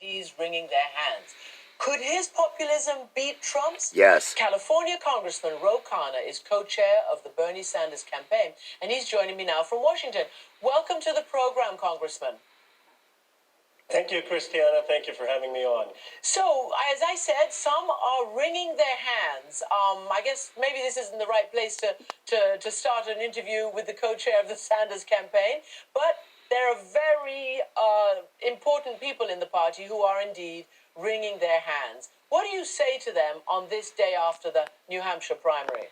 He's wringing their hands. Could his populism beat Trump's? Yes. California Congressman Khanna is co-chair of the Bernie Sanders campaign, and he's joining me now from Washington. Welcome to the program, Congressman. Thank you, Christiane. Thank you for having me on. So, as I said, some are wringing their hands. I guess maybe this isn't the right place to start an interview with the co-chair of the Sanders campaign, but there are very important people in the party who are indeed wringing their hands. What do you say to them on this day after the New Hampshire primary?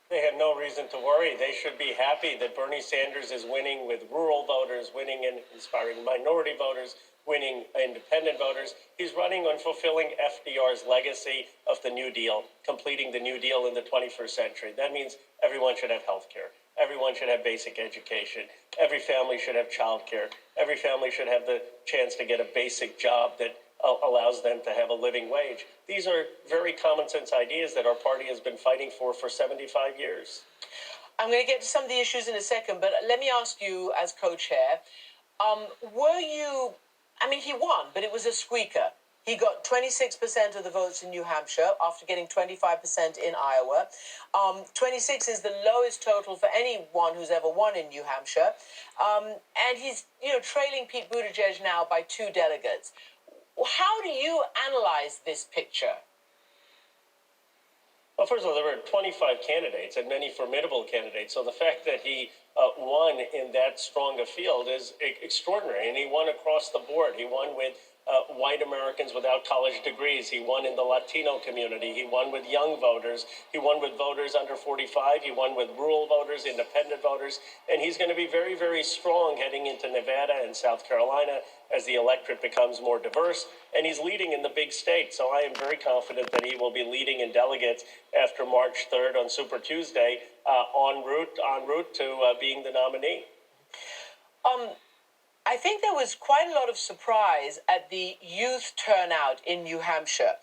They have no reason to worry. They should be happy that Bernie Sanders is winning with rural voters, winning and inspiring minority voters, winning independent voters. He's running on fulfilling FDR's legacy of the New Deal, completing the New Deal in the 21st century. That means everyone should have health care. Everyone should have basic education. Every family should have child care. Every family should have the chance to get a basic job that allows them to have a living wage. These are very common sense ideas that our party has been fighting for 75 years. I'm going to get to some of the issues in a second, but let me ask you as co-chair, he won, but it was a squeaker. He got 26% of the votes in New Hampshire after getting 25% in Iowa. 26 is the lowest total for anyone who's ever won in New Hampshire. And he's, trailing Pete Buttigieg now by 2 delegates. How do you analyze this picture? Well, first of all, there were 25 candidates and many formidable candidates. So the fact that he won in that strong a field is extraordinary. And he won across the board. He won with white Americans without college degrees. He won in the Latino community. He won with young voters. He won with voters under 45. He won with rural voters, independent voters. And he's going to be very, very strong heading into Nevada and South Carolina as the electorate becomes more diverse. And he's leading in the big states. So I am very confident that he will be leading in delegates after March 3rd on Super Tuesday en route to being the nominee. I think there was quite a lot of surprise at the youth turnout in New Hampshire.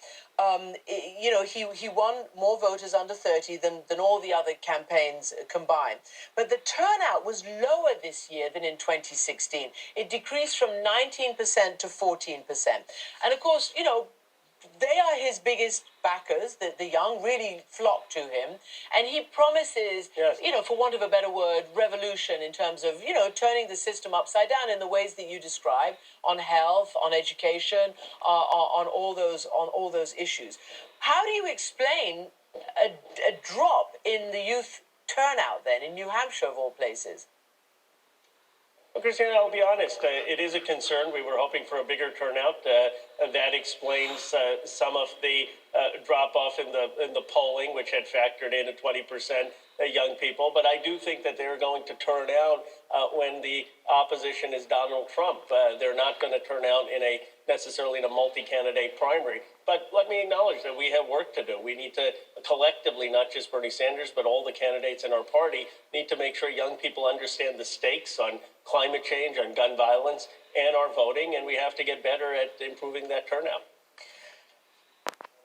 He won more voters under 30 than all the other campaigns combined. But the turnout was lower this year than in 2016. It decreased from 19% to 14%. And of course, they are his biggest backers. The young really flock to him. And he promises, yes, for want of a better word, revolution in terms of, turning the system upside down in the ways that you describe on health, on education, on all those issues. How do you explain a drop in the youth turnout then in New Hampshire of all places? Well, Christiane, I'll be honest. It is a concern. We were hoping for a bigger turnout. That explains some of the drop-off in the polling, which had factored in a 20% young people. But I do think that they're going to turn out when the opposition is Donald Trump. They're not going to turn out necessarily in a multi-candidate primary. But let me acknowledge that we have work to do. We need to collectively, not just Bernie Sanders, but all the candidates in our party, need to make sure young people understand the stakes on climate change, on gun violence, and our voting, and we have to get better at improving that turnout.